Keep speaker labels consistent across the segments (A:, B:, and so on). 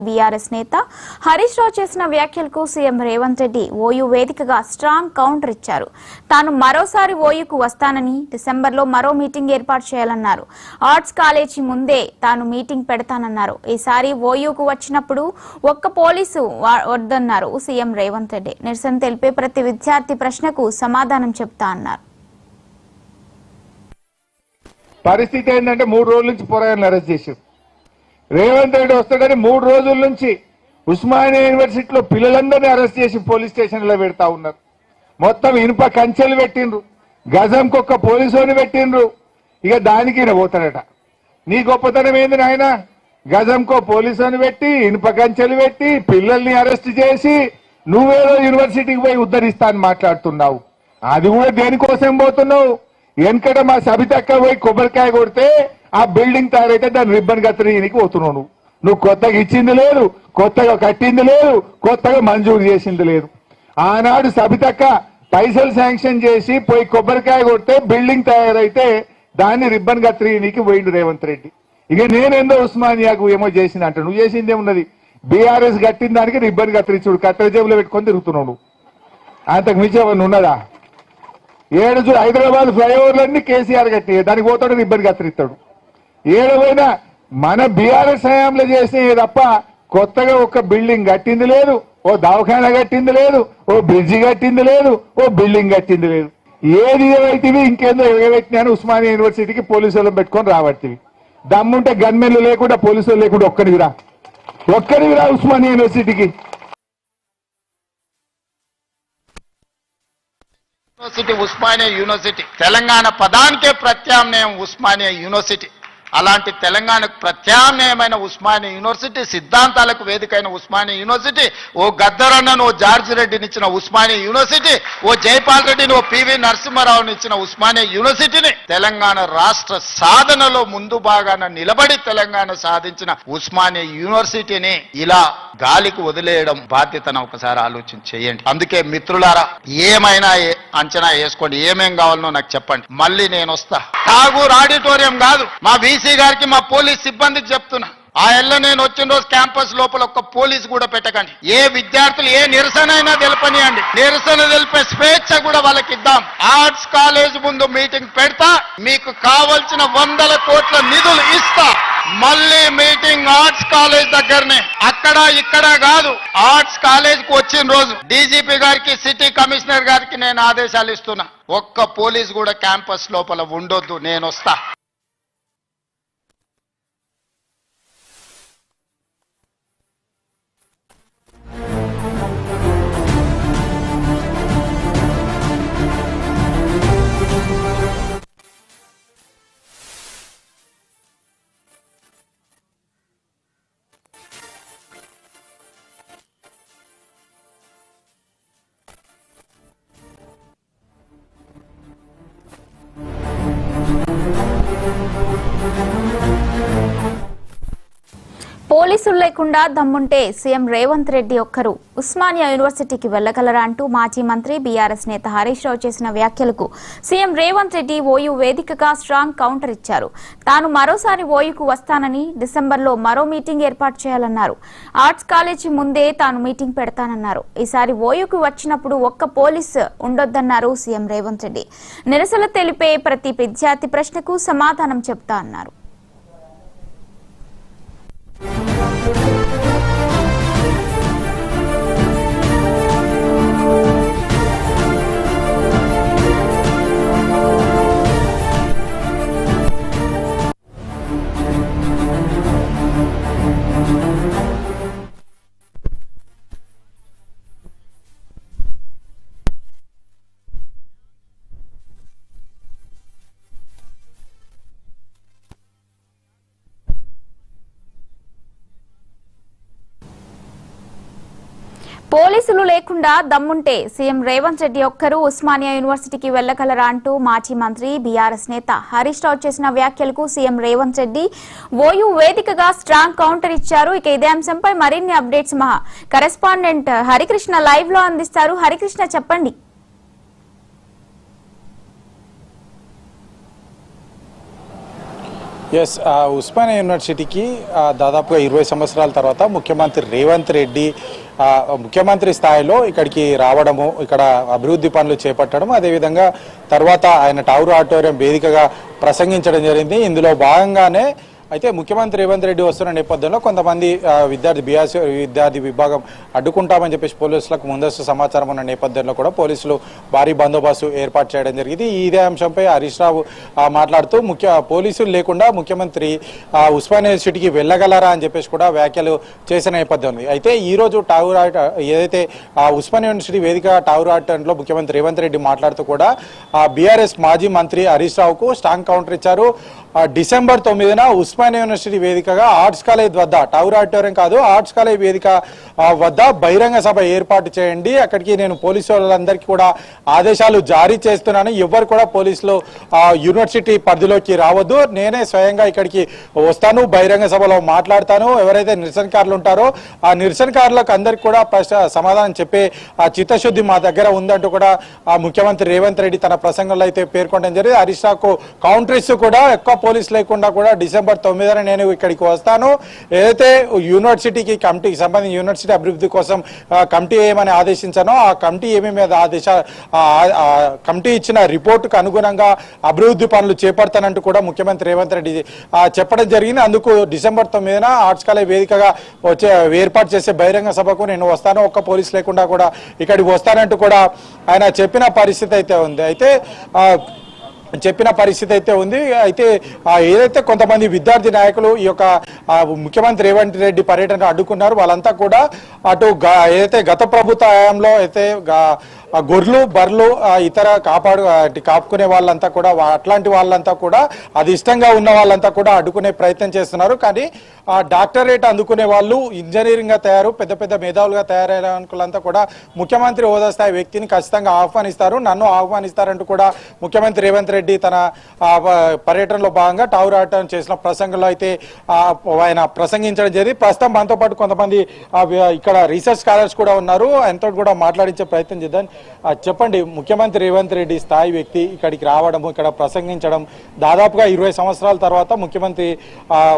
A: BRS నేత హరీష్ రావు చేసిన వ్యాఖ్యలకు సీఎం రేవంత్ రెడ్డి ఓయూ వేదికగా స్ట్రాంగ్ కౌంటర్ ఇచ్చారు. తాను మరోసారి ఓయూకు వస్తానని, డిసెంబర్లో మరో మీటింగ్ ఏర్పాటు చేయాలన్నారు. ఆర్ట్స్ కాలేజీ ముందే తాను మీటింగ్ పెడతానన్నారు. ఈసారి ఓయూకు వచ్చినప్పుడు ఒక్క పోలీసు వద్దన్నారు సీఎం రేవంత్ రెడ్డి. నిరసన తెలిపే ప్రతి విద్యార్థి ప్రశ్నకు సమాధానం చెప్తా అన్నారు.
B: పరిస్థితి ఏంటంటే 3 రోజుల నుంచి పోరాటాలను అరెస్ట్ చేశారు. రేవంత్ రెడ్డి వస్తాడని 3 రోజుల నుంచి ఉస్మానియా యూనివర్సిటీలో పిల్లలందరినీ అరెస్ట్ చేసి పోలీస్ స్టేషన్లో పెడతా ఉన్నారు. మొత్తం ఇనుప కంచెలు పెట్టిండ్రు, గజంకి ఒక్క పోలీసుని పెట్టిండ్రు. ఇక దానికి పోతాడట. నీ గొప్పతనం ఏంది నాయన? గజంకో పోలీసుని పెట్టి, ఇనుప కంచెలు పెట్టి, పిల్లల్ని అరెస్ట్ చేసి నువ్వేదో యూనివర్సిటీకి పోయి ఉద్ధరిస్తా అని మాట్లాడుతున్నావు. అది కూడా దేనికోసం పోతున్నావు? వెనకట మా సబితక్క పోయి కొబ్బరికాయ కొడితే ఆ బిల్డింగ్ తయారైతే దాన్ని రిబ్బన్ కత్తిరీనికి పోతున్నావు. నువ్వు కొత్తగా ఇచ్చింది లేదు, కొత్తగా కట్టింది లేదు, కొత్తగా మంజూరు చేసింది లేదు. ఆనాడు సబితక్క పైసలు శాంక్షన్ చేసి పోయి కొబ్బరికాయ కొడితే బిల్డింగ్ తయారైతే దాన్ని రిబ్బన్ కత్తిరీనికి పోయిండు రేవంత్ రెడ్డి. ఇక నేనేందో ఉస్మానియాకు ఏమో చేసింది అంట. నువ్వు చేసింది ఏమున్నది? బీఆర్ఎస్ కట్టిన దానికి రిబ్బన్ కత్తిరించుడు, కత్తెర జేబులో పెట్టుకొని తిరుగుతున్నావు. అంతకు మించి ఏమన్నా ఉన్నదా? 7 హైదరాబాద్ ఫ్లైఓవర్లన్నీ కేసీఆర్ కట్టి దానికి పోతాడు, రిబ్బన్ కత్తిరిస్తాడు. ఏడవైనా మన బీఆర్ఎస్ హయాంలో చేసినవి తప్ప కొత్తగా ఒక్క బిల్డింగ్ కట్టింది లేదు, ఓ దవాఖానా కట్టింది లేదు, ఓ బ్రిడ్జి కట్టింది లేదు, ఓ బిల్డింగ్ కట్టింది లేదు. ఏది ఏవైతివి ఇంకేందో ఎగబెట్టినాను ఉస్మానియా యూనివర్సిటీకి పోలీసులను పెట్టుకొని రాబట్టివి. దమ్ముంటే గన్మెన్లు లేకుండా పోలీసులు లేకుండా ఒక్కరివిరా ఉస్మానియా యూనివర్సిటీకి.
C: యూనివర్సిటీ ఉస్మానియా యూనివర్సిటీ తెలంగాణ పదానికే ప్రత్యామ్నాయం ఉస్మానియా యూనివర్సిటీ. అలాంటి తెలంగాణకు ప్రత్యామ్నాయమైన ఉస్మానియా యూనివర్సిటీ, సిద్ధాంతాలకు వేదికైన ఉస్మానియా యూనివర్సిటీ, ఓ గద్దరన్నను ఓ జార్జి రెడ్డిని ఇచ్చిన ఉస్మానియా యూనివర్సిటీ, ఓ జైపాల్ రెడ్డిని ఓ పివి నరసింహారావుని ఇచ్చిన ఉస్మానియా యూనివర్సిటీని తెలంగాణ రాష్ట్ర సాధనలో ముందు భాగాన నిలబడి తెలంగాణ సాధించిన ఉస్మానియా యూనివర్సిటీని ఇలా గాలికి వదిలేయడం బాధ్యతను ఒకసారి ఆలోచన చేయండి. అందుకే మిత్రులారా, ఏమైనా అంచనా వేసుకోండి, ఏమేం కావాలనో నాకు చెప్పండి, మళ్ళీ నేను వస్తా. ఠాగూర్ ఆడిటోరియం కాదు, మా వీసీ గారికి, మా పోలీస్ సిబ్బందికి చెప్తున్నా, ఆ ఎల్ల నేను వచ్చిన రోజు క్యాంపస్ లోపల ఒక్క పోలీసు కూడా పెట్టకండి. ఏ విద్యార్థులు ఏ నిరసనైనా తెలపనియండి, నిరసన తెలిపే స్వేచ్ఛ కూడా వాళ్ళకి ఇద్దాం. ఆర్ట్స్ కాలేజ్ ముందు మీటింగ్ పెడతా, మీకు కావలసిన 100 కోట్ల నిధులు ఇస్తా. మళ్ళీ మీటింగ్ ఆర్ట్స్ కాలేజ్ దగ్గరనే, అక్కడ ఇక్కడ కాదు. ఆర్ట్స్ కాలేజ్ కు వచ్చిన రోజు డీజీపీ గారికి, సిటీ కమిషనర్ గారికి నేను ఆదేశాలు ఇస్తున్నా, ఒక్క పోలీసు కూడా క్యాంపస్ లోపల ఉండొద్దు, నేను వస్తా.
A: పోలీసులు లేకుండా దమ్ముంటే సీఎం రేవంత్ రెడ్డి ఒక్కరు ఉస్మానియా యూనివర్సిటీకి వెళ్లగలరా అంటూ మాజీ మంత్రి బీఆర్ఎస్ నేత హరీష్ రావు చేసిన వ్యాఖ్యలకు సీఎం రేవంత్ రెడ్డి ఓయూ వేదికగా స్ట్రాంగ్ కౌంటర్ ఇచ్చారు. తాను మరోసారి ఓయూకు వస్తానని, డిసెంబర్లో మరో మీటింగ్ ఏర్పాటు చేయాలన్నారు. ఆర్ట్స్ కాలేజీ ముందే తాను మీటింగ్ పెడతానన్నారు. ఈసారి ఓయూకు వచ్చినప్పుడు ఒక్క పోలీసు ఉండొద్దన్నారు సీఎం రేవంత్ రెడ్డి. నిరసన తెలిపే ప్రతి విద్యార్థి ప్రశ్నకు సమాధానం చెప్తా అన్నారు. పోలీసులు లేకుండా దమ్ముంటే సీఎం రేవంత్ రెడ్డి ఒక్కరు ఉస్మానియా యూనివర్సిటీకి వెళ్లగలరా అంటూ మాజీ మంత్రి బీఆర్ఎస్ నేత హరీష్ రావు చేసిన వ్యాఖ్యలకు సీఎం రేవంత్ రెడ్డి ఓయూ వేదికగా స్ట్రాంగ్ కౌంటర్ ఇచ్చారు. ఇక ఇదే అంశంపై మరిన్ని అప్డేట్స్ మా కరెస్పాండెంట్ హరికృష్ణ లైవ్ లో అందిస్తారు. హరికృష్ణ, చెప్పండి.
D: ఎస్, ఉస్మానియా యూనివర్సిటీకి దాదాపుగా 20 సంవత్సరాల తర్వాత ముఖ్యమంత్రి రేవంత్ రెడ్డి ముఖ్యమంత్రి స్థాయిలో ఇక్కడికి రావడము, ఇక్కడ అభివృద్ధి పనులు చేపట్టడం, అదేవిధంగా తర్వాత ఆయన టౌర్ ఆడిటోరియం వేదికగా ప్రసంగించడం జరిగింది. ఇందులో భాగంగానే అయితే ముఖ్యమంత్రి రేవంత్ రెడ్డి వస్తున్న నేపథ్యంలో కొంతమంది బీఆర్ఎస్ విద్యార్థి విభాగం అడ్డుకుంటామని చెప్పేసి పోలీసులకు ముందస్తు సమాచారం ఉన్న నేపథ్యంలో కూడా పోలీసులు భారీ బందోబస్తు ఏర్పాటు చేయడం జరిగింది. ఇదే అంశంపై హరీష్ రావు మాట్లాడుతూ పోలీసులు లేకుండా ముఖ్యమంత్రి ఉస్మానియా యూనివర్సిటీకి వెళ్ళగలరా అని చెప్పేసి కూడా వ్యాఖ్యలు చేసిన నేపథ్యం ఉంది. అయితే ఈ రోజు ఏదైతే ఉస్మానియా యూనివర్సిటీ వేదిక టౌర్ ఆడిటోరియంలో ముఖ్యమంత్రి రేవంత్ రెడ్డి మాట్లాడుతూ కూడా బీఆర్ఎస్ మాజీ మంత్రి హరీష్ రావుకు స్ట్రాంగ్ కౌంటర్ ఇచ్చారు. డిసెంబర్ 9న ఉస్మానియా యూనివర్సిటీ వేదికగా ఆర్ట్స్ కాలేజ్ వద్ద, టౌర్ ఆడిటోరియం కాదు, ఆర్ట్స్ కాలేజ్ వేదిక వద్ద బహిరంగ సభ ఏర్పాటు చేయండి, అక్కడికి నేను పోలీసు వాళ్ళందరికీ కూడా ఆదేశాలు జారీ చేస్తున్నాను, ఎవరు కూడా పోలీసులు యూనివర్సిటీ పరిధిలోకి రావద్దు, నేనే స్వయంగా ఇక్కడికి వస్తాను, బహిరంగ సభలో మాట్లాడతాను, ఎవరైతే నిరసనకారులు ఉంటారో ఆ నిరసనకారులకు అందరికీ కూడా సమాధానం చెప్పే చిత్తశుద్ధి మా దగ్గర ఉందంటూ కూడా ముఖ్యమంత్రి రేవంత్ రెడ్డి తన ప్రసంగంలో అయితే పేర్కొనడం జరిగింది. హరీష్ రావుకు కౌంటర్ ఇస్తూ కూడా ఎక్కువ పోలీసు లేకుండా కూడా డిసెంబర్ 9న నేను ఇక్కడికి వస్తాను, ఏదైతే యూనివర్సిటీకి కమిటీకి సంబంధించి యూనివర్సిటీ అభివృద్ధి కోసం కమిటీ ఏమని ఆదేశించానో ఆ కమిటీ ఏమేమి కమిటీ ఇచ్చిన రిపోర్టుకు అనుగుణంగా అభివృద్ధి పనులు చేపడతానంటూ కూడా ముఖ్యమంత్రి రేవంత్ రెడ్డి చెప్పడం జరిగింది. అందుకు డిసెంబర్ 9న ఆర్ట్స్ కాలేజ్ వేదికగా ఏర్పాటు చేసే బహిరంగ సభకు నేను వస్తాను, ఒక్క పోలీసు లేకుండా కూడా ఇక్కడికి వస్తానంటూ కూడా ఆయన చెప్పిన పరిస్థితి అయితే ఉంది. అయితే ఏదైతే కొంతమంది విద్యార్థి నాయకులు ఈ యొక్క ముఖ్యమంత్రి రేవంత్ రెడ్డి పర్యటన అడ్డుకున్నారు, వాళ్ళంతా కూడా అటు ఏదైతే గత ప్రభుత్వ హయాంలో అయితే గొర్రెలు బర్రెలు ఇతర కాపుకునే వాళ్ళంతా కూడా అట్లాంటి వాళ్ళంతా కూడా అది ఇష్టంగా ఉన్న వాళ్ళంతా కూడా అడ్డుకునే ప్రయత్నం చేస్తున్నారు. కానీ డాక్టరేట్ అందుకునే వాళ్ళు ఇంజనీరింగ్ గా పెద్ద పెద్ద మేధావులుగా తయారైన వాళ్ళంతా కూడా ముఖ్యమంత్రి హోదా స్థాయి వ్యక్తిని ఖచ్చితంగా ఆహ్వానిస్తారు, నన్ను ఆహ్వానిస్తారంటూ కూడా ముఖ్యమంత్రి రేవంత్ రెడ్డి తన పర్యటనలో భాగంగా టౌర్ ఆడిటోరియం చేసిన ప్రసంగంలో అయితే ఆయన ప్రసంగించడం జరిగింది. ప్రస్తుతం మనతో పాటు కొంతమంది ఇక్కడ రీసెర్చ్ స్కాలర్స్ కూడా ఉన్నారు, ఆయనతో కూడా మాట్లాడించే ప్రయత్నం చేద్దాం. చెప్పండి, ముఖ్యమంత్రి రేవంత్ రెడ్డి స్థాయి వ్యక్తి ఇక్కడికి రావడం, ఇక్కడ ప్రసంగించడం, దాదాపుగా 20 సంవత్సరాల తర్వాత ముఖ్యమంత్రి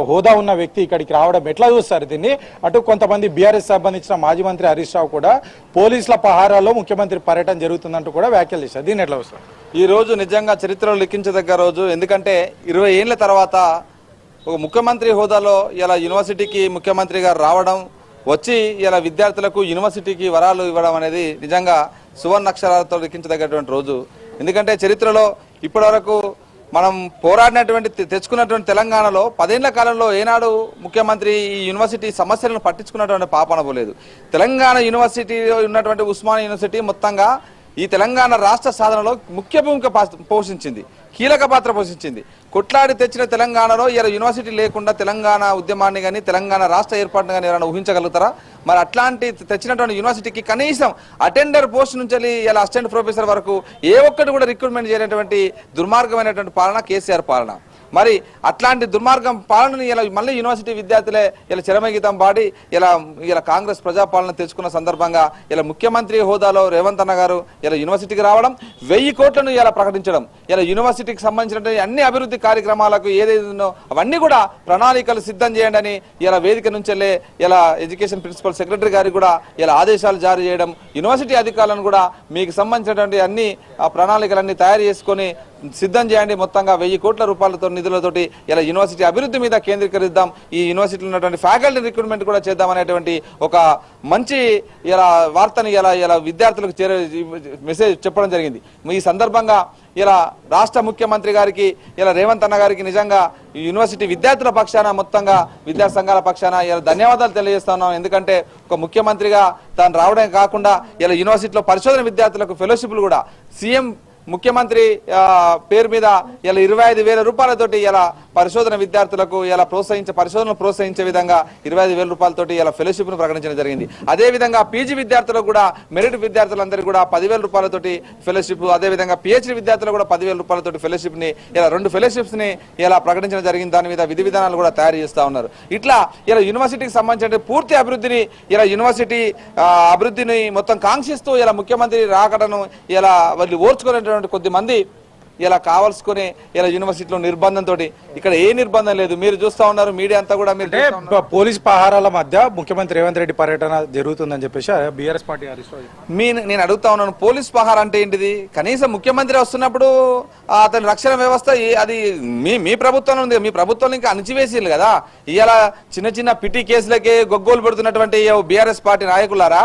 D: హోదా ఉన్న వ్యక్తి ఇక్కడికి రావడం ఎట్లా చూస్తారు దీన్ని? అటు కొంతమంది బీఆర్ఎస్ సంబంధించిన మాజీ మంత్రి హరీష్ రావు కూడా పోలీసుల పహారాలో ముఖ్యమంత్రి పర్యటన జరుగుతుందంటూ కూడా వ్యాఖ్యలు చేశారు. దీన్ని ఎట్లా చూస్తారు?
E: ఈ రోజు నిజంగా చరిత్రలో లిఖించదగ్గ రోజు. ఎందుకంటే 20 ఏళ్ల తర్వాత ఒక ముఖ్యమంత్రి హోదాలో ఇలా యూనివర్సిటీకి ముఖ్యమంత్రి గారు రావడం, వచ్చి ఇలా విద్యార్థులకు యూనివర్సిటీకి వరాలు ఇవ్వడం అనేది నిజంగా సువర్ణాక్షరాలతో లిఖించదగ్గటువంటి రోజు. ఎందుకంటే చరిత్రలో ఇప్పటివరకు మనం పోరాడినటువంటి తెచ్చుకున్నటువంటి తెలంగాణలో 10 ఏళ్ల కాలంలో ఏనాడు ముఖ్యమంత్రి ఈ యూనివర్సిటీ సమస్యలను పట్టించుకున్నటువంటి పాపన పోలేదు. తెలంగాణ యూనివర్సిటీలో ఉన్నటువంటి ఉస్మానియా యూనివర్సిటీ మొత్తంగా ఈ తెలంగాణ రాష్ట్ర సాధనలో ముఖ్య భూమిక పోషించింది, కీలక పాత్ర పోషించింది. కొట్లాడి తెచ్చిన తెలంగాణలో ఇలా యూనివర్సిటీ లేకుండా తెలంగాణ ఉద్యమాన్ని కానీ తెలంగాణ రాష్ట్ర ఏర్పాటును కానీ ఎవరైనా ఊహించగలుగుతారా? మరి అట్లాంటి తెచ్చినటువంటి యూనివర్సిటీకి కనీసం అటెండర్ పోస్ట్ నుంచి ఇలా అసిస్టెంట్ ప్రొఫెసర్ వరకు ఏ ఒక్కటి కూడా రిక్రూట్మెంట్ చేయనటువంటి దుర్మార్గమైనటువంటి పాలన కేసీఆర్ పాలన. మరి అట్లాంటి దుర్మార్గం పాలనని ఇలా మళ్ళీ యూనివర్సిటీ విద్యార్థులే ఇలా చిరమగీతం పాడి ఇలా కాంగ్రెస్ ప్రజాపాలన తెచ్చుకున్న సందర్భంగా ఇలా ముఖ్యమంత్రి హోదాలో రేవంత్ అన్న గారు ఇలా యూనివర్సిటీకి రావడం, 1000 కోట్లను ఇలా ప్రకటించడం, ఇలా యూనివర్సిటీకి సంబంధించినటువంటి అన్ని అభివృద్ధి కార్యక్రమాలకు ఏదైతుందో అవన్నీ కూడా ప్రణాళికలు సిద్ధం చేయండి అని ఇలా వేదిక నుంచి ఇలా ఎడ్యుకేషన్ ప్రిన్సిపల్ సెక్రటరీ గారికి కూడా ఇలా ఆదేశాలు జారీ చేయడం, యూనివర్సిటీ అధికారులను కూడా మీకు సంబంధించినటువంటి అన్ని ప్రణాళికలన్నీ తయారు చేసుకొని సిద్ధం చేయండి, మొత్తంగా 1000 కోట్ల రూపాయలతో నిధులతోటి ఇలా యూనివర్సిటీ అభివృద్ధి మీద కేంద్రీకరిద్దాం, ఈ యూనివర్సిటీలో ఉన్నటువంటి ఫ్యాకల్టీ రిక్రూట్మెంట్ కూడా చేద్దాం అనేటువంటి ఒక మంచి ఇలా వార్తని ఇలా విద్యార్థులకు మెసేజ్ చెప్పడం జరిగింది. ఈ సందర్భంగా ఇలా రాష్ట్ర ముఖ్యమంత్రి గారికి ఇలా రేవంత్ అన్న గారికి నిజంగా యూనివర్సిటీ విద్యార్థుల పక్షాన మొత్తంగా విద్యా సంఘాల పక్షాన ఇలా ధన్యవాదాలు తెలియజేస్తున్నాం. ఎందుకంటే ఒక ముఖ్యమంత్రిగా తాను రావడమే కాకుండా ఇలా యూనివర్సిటీలో పరిశోధన విద్యార్థులకు ఫెలోషిప్లు కూడా సీఎం ముఖ్యమంత్రి పేరు మీద ఇలా 25,000 రూపాయలతోటి ఇలా పరిశోధన విద్యార్థులకు ఇలా పరిశోధనలు ప్రోత్సహించే విధంగా 25,000 రూపాయలతోటి ఇలా ఫెలోషిప్ ను ప్రకటించడం జరిగింది. అదే విధంగా పీజీ విద్యార్థులకు కూడా మెరిట్ విద్యార్థులందరికీ కూడా 10,000 రూపాయలతోటి ఫెలోషిప్, అదే విధంగా పిహెచ్డి విద్యార్థులకు కూడా 10,000 రూపాయలతోటి ఫెలోషిప్ ని ఇలా 2 ఫెలోషిప్స్ ని ఇలా ప్రకటించడం జరిగింది. దాని మీద విధి విధానాలు కూడా తయారు చేస్తా ఉన్నారు. ఇట్లా ఇలా యూనివర్సిటీకి సంబంధించిన పూర్తి అభివృద్ధిని ఇలా యూనివర్సిటీ అభివృద్ధిని మొత్తం కాంక్షిస్తూ ఇలా ముఖ్యమంత్రి రాకడను ఇలా వాళ్ళు ఓర్చుకునేటువంటి కొద్ది మంది ఇలా కావాల్సుకుని ఇలా యూనివర్సిటీలో నిర్బంధంతో ఇక్కడ ఏ నిర్బంధం లేదు. మీరు చూస్తా ఉన్నారు, మీడియా అంతా కూడా మీరు చూస్తా ఉన్నారు.
D: పోలీస్ పహారాల మధ్య ముఖ్యమంత్రి రేవంత్ రెడ్డి పర్యటన జరుగుతుందని చెప్పేసి బీఆర్ఎస్ పార్టీ
E: నేను అడుగుతా ఉన్నాను, పోలీస్ పహార అంటే ఏంటిది? కనీసం ముఖ్యమంత్రి వస్తున్నప్పుడు అతని రక్షణ వ్యవస్థ అది మీ ప్రభుత్వంలో ఉంది. మీ ప్రభుత్వంలో ఇంకా అణచివేసిరు కదా. ఇలా చిన్న చిన్న పిటి కేసులకే గొగ్గోలు పెడుతున్నటువంటి బీఆర్ఎస్ పార్టీ నాయకులారా,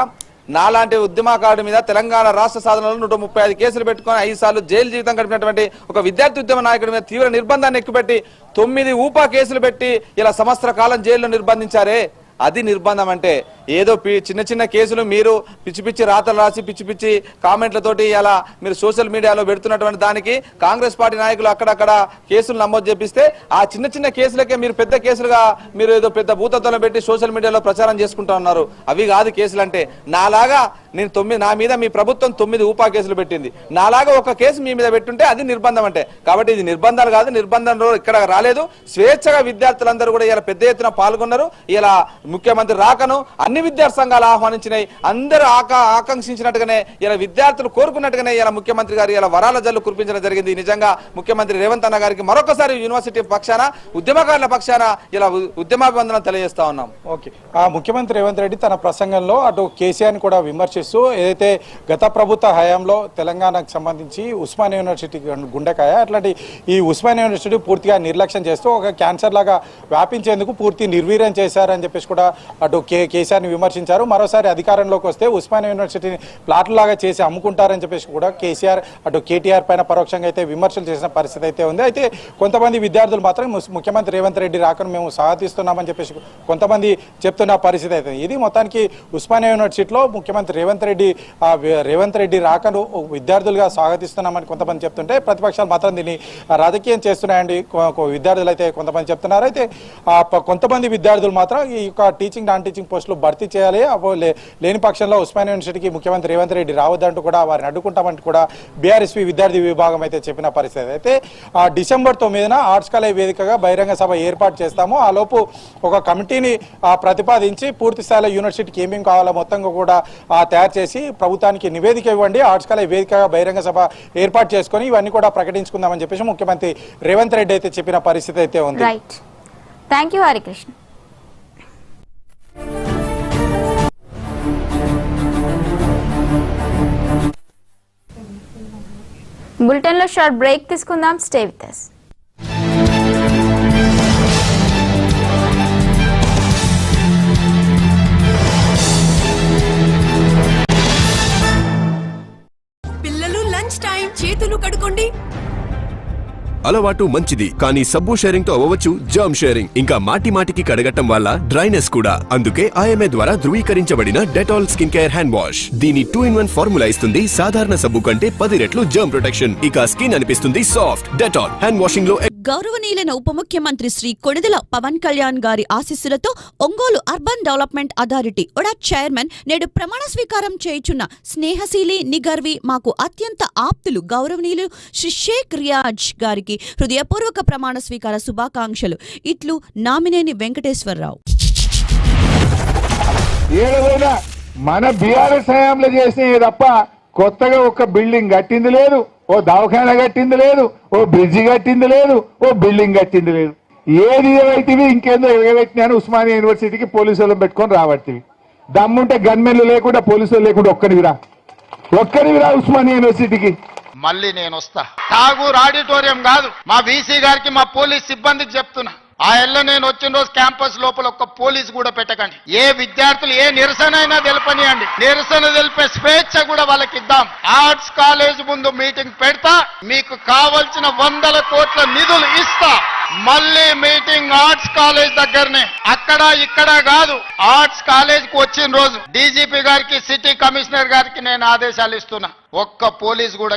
E: నాలాంటి ఉద్యమకారుడి మీద తెలంగాణ రాష్ట్ర సాధనలో 135 కేసులు పెట్టుకుని 5 సార్లు జైలు జీవితం గడిపినటువంటి ఒక విద్యార్థి ఉద్యమ నాయకుడి మీద తీవ్ర నిర్బంధాన్ని ఎక్కుపెట్టి 9 ఊపా కేసులు పెట్టి ఇలా సంవత్సర కాలం జైల్లో నిర్బంధించారే, అది నిర్బంధం అంటే. ఏదో చిన్న చిన్న కేసులు మీరు పిచ్చి పిచ్చి రాతలు రాసి పిచ్చి పిచ్చి కామెంట్లతోటి ఇలా మీరు సోషల్ మీడియాలో పెడుతున్నటువంటి దానికి కాంగ్రెస్ పార్టీ నాయకులు అక్కడక్కడ కేసులు నమోదు చేపిస్తే ఆ చిన్న చిన్న కేసులకే మీరు పెద్ద కేసులుగా మీరు ఏదో పెద్ద భూతత్వంలో పెట్టి సోషల్ మీడియాలో ప్రచారం చేసుకుంటా ఉన్నారు. అవి కాదు కేసులు అంటే. నాలాగా నా మీద మీ ప్రభుత్వం 9 ఊపా కేసులు పెట్టింది, నాలాగా ఒక కేసు మీ మీద పెట్టుంటే అది నిర్బంధం అంటే. కాబట్టి ఇది నిర్బంధాలు కాదు, నిర్బంధంలో ఇక్కడ రాలేదు. స్వేచ్ఛగా విద్యార్థులందరూ కూడా ఇలా పెద్ద ఎత్తున పాల్గొన్నారు. ఇలా ముఖ్యమంత్రి రాకను అన్ని విద్యార్థి సంఘాలు ఆహ్వానించినాయి. అందరూ ఆకాంక్షించినట్టుగానే ఇలా విద్యార్థులు కోరుకున్నట్టుగానే ఇలా ముఖ్యమంత్రి గారు ఇలా వరాల జల్లు కురిపించడం జరిగింది. నిజంగా ముఖ్యమంత్రి రేవంత్ అన్న గారికి మరొకసారి యూనివర్సిటీ పక్షాన ఉద్యమకారుల పక్షాన ఇలా ఉద్యమాభివందనం తెలియజేస్తా ఉన్నాం.
D: ఓకే, ముఖ్యమంత్రి రేవంత్ రెడ్డి తన ప్రసంగంలో అటు కేసీఆర్ కూడా విమర్శిస్తూ ఏదైతే గత ప్రభుత్వ హయాంలో తెలంగాణకు సంబంధించి ఉస్మానియా యూనివర్సిటీ గుండెకాయ, అట్లాంటి ఈ ఉస్మానియా యూనివర్సిటీ పూర్తిగా నిర్లక్ష్యం చేస్తూ ఒక క్యాన్సర్ లాగా వ్యాపించేందుకు పూర్తి నిర్వీర్యం చేశారని చెప్పేసి కూడా అటు కేసీఆర్ని విమర్శించారు. మరోసారి అధికారంలోకి వస్తే ఉస్మానియా యూనివర్సిటీని ప్లాట్లాగా చేసి అమ్ముకుంటారని చెప్పేసి కూడా కేసీఆర్ అటు కేటీఆర్ పైన పరోక్షంగా అయితే విమర్శలు చేసిన పరిస్థితి అయితే ఉంది. అయితే కొంతమంది విద్యార్థులు మాత్రం ముఖ్యమంత్రి రేవంత్ రెడ్డి రాకను మేము స్వాగతిస్తున్నామని చెప్పేసి కొంతమంది చెప్తున్న పరిస్థితి అయితే. ఇది మొత్తానికి ఉస్మానియా యూనివర్సిటీలో ముఖ్యమంత్రి రేవంత్ రెడ్డి రాకను విద్యార్థులుగా స్వాగతిస్తున్నామని కొంతమంది చెప్తుంటే, ప్రతిపక్షాలు మాత్రం దీన్ని రాజకీయం చేస్తున్నాయండి విద్యార్థులు అయితే కొంతమంది చెప్తున్నారు. అయితే కొంతమంది విద్యార్థులు మాత్రం ఈ యొక్క టీచింగ్ నాన్ టీచింగ్ పోస్టులు భర్తీ చేయాలి, లేని పక్షంలో ఉస్మానియా యూనివర్సిటీకి ముఖ్యమంత్రి రేవంత్ రెడ్డి రావద్దంటూ కూడా వారిని అడ్డుకుంటామంటూ కూడా బీఆర్ఎస్పీ విద్యార్థి విభాగం అయితే చెప్పిన పరిస్థితి. అయితే డిసెంబర్ 9న ఆర్ట్స్ కాలేజ్ వేదికగా బహిరంగ సభ ఏర్పాటు చేస్తాము. ఆ లోపు ఒక కమిటీని ప్రతిపాదించి పూర్తి స్థాయిలో యూనివర్సిటీకి ఏమేమి కావాలో మొత్తంగా కూడా తయారు చేసి ప్రభుత్వానికి నివేదిక ఇవ్వండి, ఆర్ట్స్ కాలేజ్ వేదికగా బహిరంగ సభ ఏర్పాటు చేసుకొని ఇవన్నీ కూడా ప్రకటించుకుందామని చెప్పేసి ముఖ్యమంత్రి రేవంత్ రెడ్డి అయితే చెప్పిన పరిస్థితి అయితే ఉంది.
A: Right, thank you Harikrishna. బులెటిన్లో షార్ట్ బ్రేక్ తీసుకుందాం, స్టే విత్ us.
F: పిల్లలు లంచ్ టైం, చేతులు కడుక్కోండి.
G: అలవాటు మంచిది, కానీ సబ్బు షేరింగ్ తో అవ్వచ్చు జర్మ్ షేరింగ్. ఇంకా మాటి మాటికి కడగటం వల్ల డ్రైనెస్ కూడా. అందుకే IMA ద్వారా ధృవీకరించబడిన Dettol skin care hand wash. దీని 2-in-1 ఫార్ములా ఇస్తుంది సాధారణ సబ్బు కంటే 10 రెట్లు జర్మ్ ప్రొటెక్షన్. ఇక స్కిన్ అనిపిస్తుంది సాఫ్ట్. డెటాల్ హ్యాండ్ వాషింగ్ లో.
F: గౌరవనీయులైన ఉప ముఖ్యమంత్రి శ్రీ కొణిదెల పవన్ కళ్యాణ్ గారి ఆశీస్సులతో Ongole urban development authority OUDA chairman నేడు ప్రమాణ స్వీకారం చేయుచున్న స్నేహశీలి నిగర్వి మాకు అత్యంత ఆప్తులు గౌరవనీయులు శ్రీ షేక్ రియాజ్ గారికి హృదయపూర్వక ప్రమాణ స్వీకార శుభాకాంక్షలు. ఇట్లు నామినేని వెంకటేశ్వరరావు.
B: ఏడవైనా మన బీఆర్ఎస్ హయాంలో చేసిన తప్ప కొత్తగా ఒక బిల్డింగ్ కట్టింది లేదు, ఓ దవాఖాన కట్టింది లేదు, ఓ బ్రిడ్జి కట్టింది లేదు, ఓ బిల్డింగ్ కట్టింది లేదు. ఏది ఏవైతివి ఇంకేందో ఎగబెట్టినాను ఉస్మానియా యూనివర్సిటీకి పోలీసు వాళ్ళని పెట్టుకొని రాబట్టివి. దమ్ముంటే గన్మెన్లు లేకుండా పోలీసులు లేకుండా ఒక్కరివిరా ఉస్మానియా యూనివర్సిటీకి.
C: మళ్ళీ నేను వస్తా. ఠాగూర్ ఆడిటోరియం కాదు, మా వీసీ గారికి మా పోలీస్ సిబ్బందికి చెప్తున్నా, ఆ ఎల్ల నేను వచ్చిన రోజు క్యాంపస్ లోపల ఒక్క పోలీసు కూడా పెట్టకండి. ఏ విద్యార్థులు ఏ నిరసన అయినా తెలపనియండి, నిరసన తెలిపే స్వేచ్ఛ కూడా వాళ్ళకి ఇద్దాం. ఆర్ట్స్ కాలేజ్ ముందు మీటింగ్ పెడతా, మీకు కావలసిన 100 కోట్ల నిధులు ఇస్తా. మళ్ళీ మీటింగ్ ఆర్ట్స్ కాలేజ్ దగ్గరనే, అక్కడ ఇక్కడ కాదు. ఆర్ట్స్ కాలేజ్ కు వచ్చిన రోజు డీజీపీ గారికి సిటీ కమిషనర్ గారికి నేను ఆదేశాలు ఇస్తున్నా, ఒక్క పోలీసు కూడా